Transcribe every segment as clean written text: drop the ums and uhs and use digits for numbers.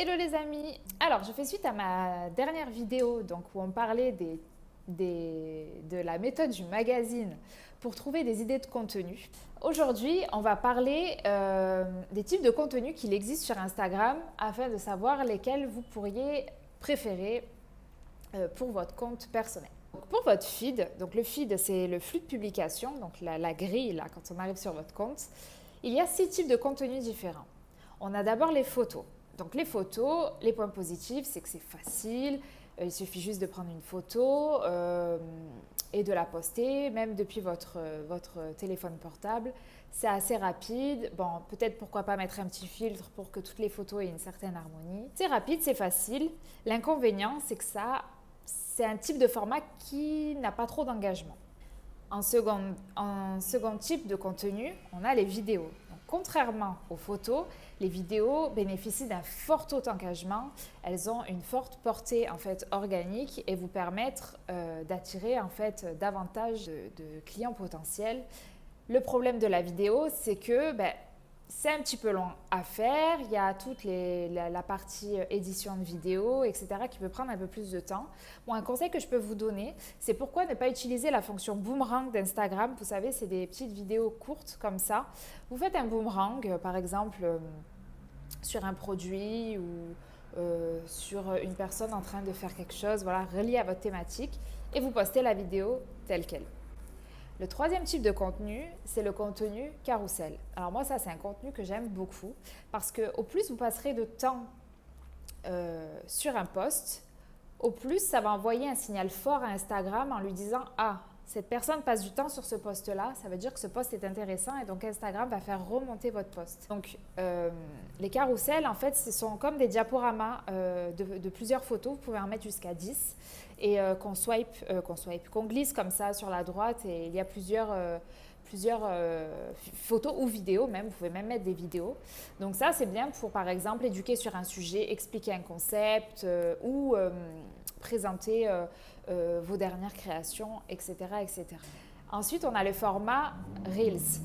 Hello les amis. Alors, je fais suite à ma dernière vidéo donc, où on parlait de la méthode du magazine pour trouver des idées de contenu. Aujourd'hui, on va parler des types de contenus qu'il existe sur Instagram afin de savoir lesquels vous pourriez préférer pour votre compte personnel. Donc, pour votre feed, donc le feed c'est le flux de publication, donc la grille là, quand on arrive sur votre compte, il y a 6 types de contenus différents. On a d'abord les photos. Donc les photos, les points positifs, c'est que c'est facile, il suffit juste de prendre une photo et de la poster, même depuis votre téléphone portable. C'est assez rapide. Bon, peut-être pourquoi pas mettre un petit filtre pour que toutes les photos aient une certaine harmonie. C'est rapide, c'est facile. L'inconvénient, c'est que c'est un type de format qui n'a pas trop d'engagement. En second type de contenu, on a les vidéos. Donc, contrairement aux photos, les vidéos bénéficient d'un fort taux d'engagement. Elles ont une forte portée en fait organique et vous permettent d'attirer en fait davantage de clients potentiels. Le problème de la vidéo, c'est que c'est un petit peu long à faire. Il y a toute la partie édition de vidéo, etc. qui peut prendre un peu plus de temps. Bon, un conseil que je peux vous donner, c'est pourquoi ne pas utiliser la fonction boomerang d'Instagram. Vous savez, c'est des petites vidéos courtes comme ça. Vous faites un boomerang, par exemple, sur un produit ou sur une personne en train de faire quelque chose, voilà, relié à votre thématique, et vous postez la vidéo telle qu'elle. Le troisième type de contenu, c'est le contenu carrousel. Alors moi, ça, c'est un contenu que j'aime beaucoup parce qu'au plus vous passerez de temps sur un post, au plus ça va envoyer un signal fort à Instagram en lui disant « Ah, cette personne passe du temps sur ce post-là, ça veut dire que ce post est intéressant et donc Instagram va faire remonter votre post. » Donc les carousels, en fait, ce sont comme des diaporamas de plusieurs photos, vous pouvez en mettre jusqu'à 10 et qu'on glisse comme ça sur la droite et il y a plusieurs photos ou vidéos même, vous pouvez même mettre des vidéos. Donc ça, c'est bien pour, par exemple, éduquer sur un sujet, expliquer un concept ou présenter vos dernières créations, etc., etc. Ensuite, on a le format Reels.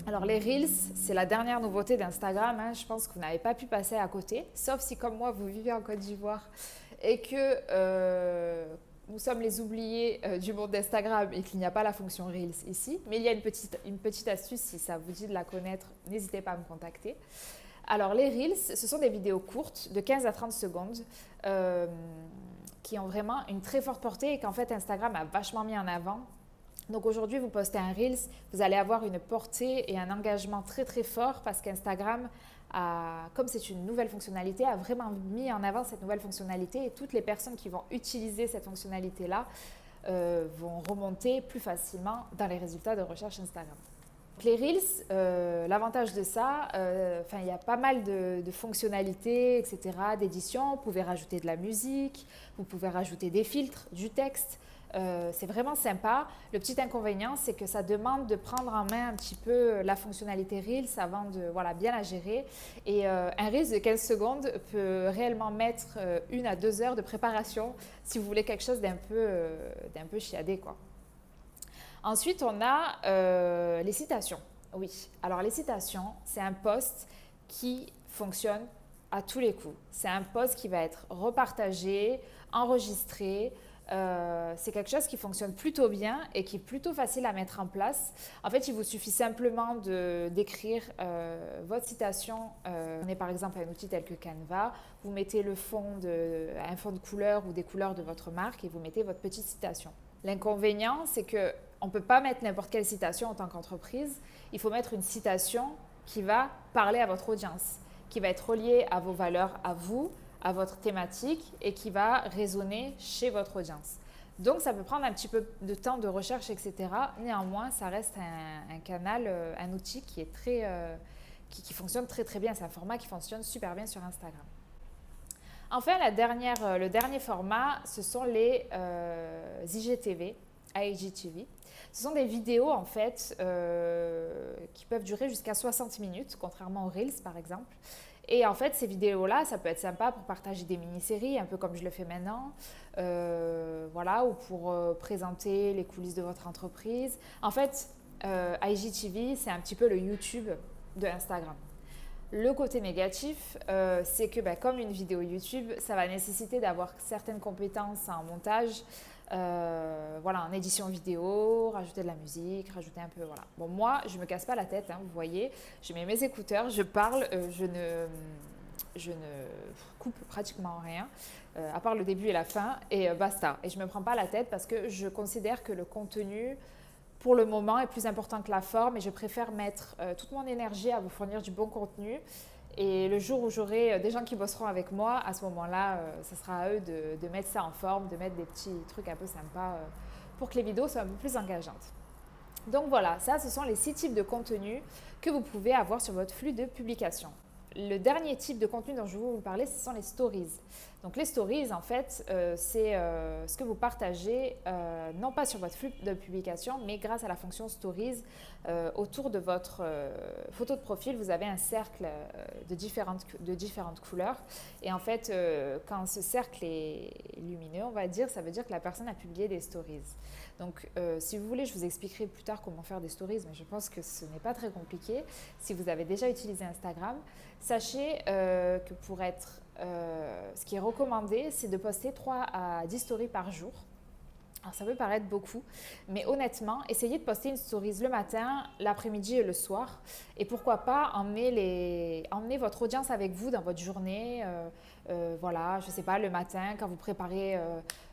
Alors les Reels, c'est la dernière nouveauté d'Instagram. Hein. Je pense que vous n'avez pas pu passer à côté, sauf si comme moi, vous vivez en Côte d'Ivoire et que nous sommes les oubliés du monde d'Instagram et qu'il n'y a pas la fonction Reels ici. Mais il y a une petite astuce, si ça vous dit de la connaître, n'hésitez pas à me contacter. Alors les Reels, ce sont des vidéos courtes de 15 à 30 secondes qui ont vraiment une très forte portée et qu'en fait Instagram a vachement mis en avant. Donc aujourd'hui, vous postez un Reels, vous allez avoir une portée et un engagement très très fort parce qu'Instagram, comme c'est une nouvelle fonctionnalité, a vraiment mis en avant cette nouvelle fonctionnalité et toutes les personnes qui vont utiliser cette fonctionnalité-là vont remonter plus facilement dans les résultats de recherche Instagram. Les Reels, l'avantage de ça, il y a pas mal de fonctionnalités, etc., d'édition. Vous pouvez rajouter de la musique, vous pouvez rajouter des filtres, du texte. C'est vraiment sympa. Le petit inconvénient, c'est que ça demande de prendre en main un petit peu la fonctionnalité Reels avant de bien la gérer. Et un Reels de 15 secondes peut réellement mettre 1 à 2 heures de préparation si vous voulez quelque chose d'un peu chiadé, quoi. Ensuite, on a les citations. Oui, alors les citations, c'est un post qui fonctionne à tous les coups. C'est un post qui va être repartagé, enregistré. C'est quelque chose qui fonctionne plutôt bien et qui est plutôt facile à mettre en place. En fait, il vous suffit simplement d'écrire votre citation. On est par exemple un outil tel que Canva. Vous mettez un fond de couleur ou des couleurs de votre marque et vous mettez votre petite citation. L'inconvénient, c'est qu'on ne peut pas mettre n'importe quelle citation en tant qu'entreprise. Il faut mettre une citation qui va parler à votre audience, qui va être reliée à vos valeurs, à vous, à votre thématique et qui va résonner chez votre audience. Donc, ça peut prendre un petit peu de temps de recherche, etc. Néanmoins, ça reste un canal, un outil qui est qui fonctionne très très bien. C'est un format qui fonctionne super bien sur Instagram. Enfin, le dernier format, ce sont les IGTV, IGTV. Ce sont des vidéos en fait qui peuvent durer jusqu'à 60 minutes, contrairement aux Reels par exemple. Et en fait, ces vidéos-là, ça peut être sympa pour partager des mini-séries, un peu comme je le fais maintenant, ou pour présenter les coulisses de votre entreprise. En fait, IGTV, c'est un petit peu le YouTube de Instagram. Le côté négatif, c'est que comme une vidéo YouTube, ça va nécessiter d'avoir certaines compétences en montage, voilà, en édition vidéo, rajouter de la musique, rajouter un peu, voilà. Bon, moi, je me casse pas la tête, hein, vous voyez, je mets mes écouteurs, je parle, je ne coupe pratiquement rien, à part le début et la fin, et basta. Et je me prends pas la tête parce que je considère que le contenu pour le moment est plus important que la forme et je préfère mettre toute mon énergie à vous fournir du bon contenu. Et le jour où j'aurai des gens qui bosseront avec moi, à ce moment-là, ce sera à eux de mettre ça en forme, de mettre des petits trucs un peu sympas pour que les vidéos soient un peu plus engageantes. Donc voilà, ça, ce sont les 6 types de contenus que vous pouvez avoir sur votre flux de publication. Le dernier type de contenu dont je vais vous parler, ce sont les stories. Donc les stories, en fait, c'est ce que vous partagez, non pas sur votre flux de publication, mais grâce à la fonction stories. Autour de votre photo de profil, vous avez un cercle de différentes couleurs. Et en fait, quand ce cercle est lumineux, on va dire, ça veut dire que la personne a publié des stories. Donc, si vous voulez, je vous expliquerai plus tard comment faire des stories, mais je pense que ce n'est pas très compliqué. Si vous avez déjà utilisé Instagram, sachez que pour être, ce qui est recommandé, c'est de poster 3 à 10 stories par jour. Alors ça peut paraître beaucoup, mais honnêtement, essayez de poster une stories le matin, l'après-midi et le soir. Et pourquoi pas emmener votre audience avec vous dans votre journée. Voilà, je ne sais pas, le matin, quand vous préparez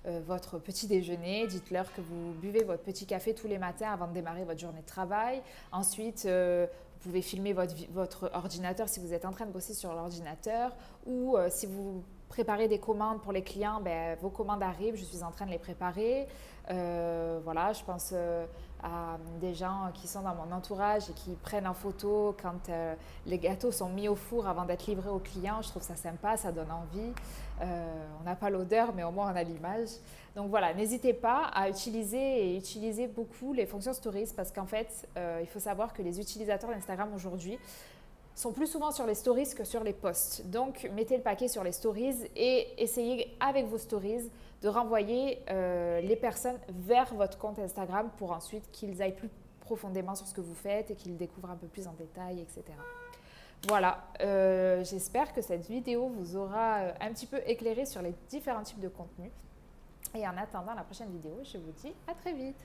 votre petit déjeuner, dites-leur que vous buvez votre petit café tous les matins avant de démarrer votre journée de travail. Ensuite, vous pouvez filmer votre ordinateur si vous êtes en train de bosser sur l'ordinateur ou si vous préparer des commandes pour les clients, vos commandes arrivent, je suis en train de les préparer. Voilà, je pense à des gens qui sont dans mon entourage et qui prennent en photo quand les gâteaux sont mis au four avant d'être livrés aux clients. Je trouve ça sympa, ça donne envie. On n'a pas l'odeur, mais au moins on a l'image. Donc voilà, n'hésitez pas à utiliser beaucoup les fonctions stories parce qu'en fait, il faut savoir que les utilisateurs d'Instagram aujourd'hui sont plus souvent sur les stories que sur les posts. Donc, mettez le paquet sur les stories et essayez avec vos stories de renvoyer les personnes vers votre compte Instagram pour ensuite qu'ils aillent plus profondément sur ce que vous faites et qu'ils découvrent un peu plus en détail, etc. Voilà, j'espère que cette vidéo vous aura un petit peu éclairé sur les différents types de contenus. Et en attendant la prochaine vidéo, je vous dis à très vite.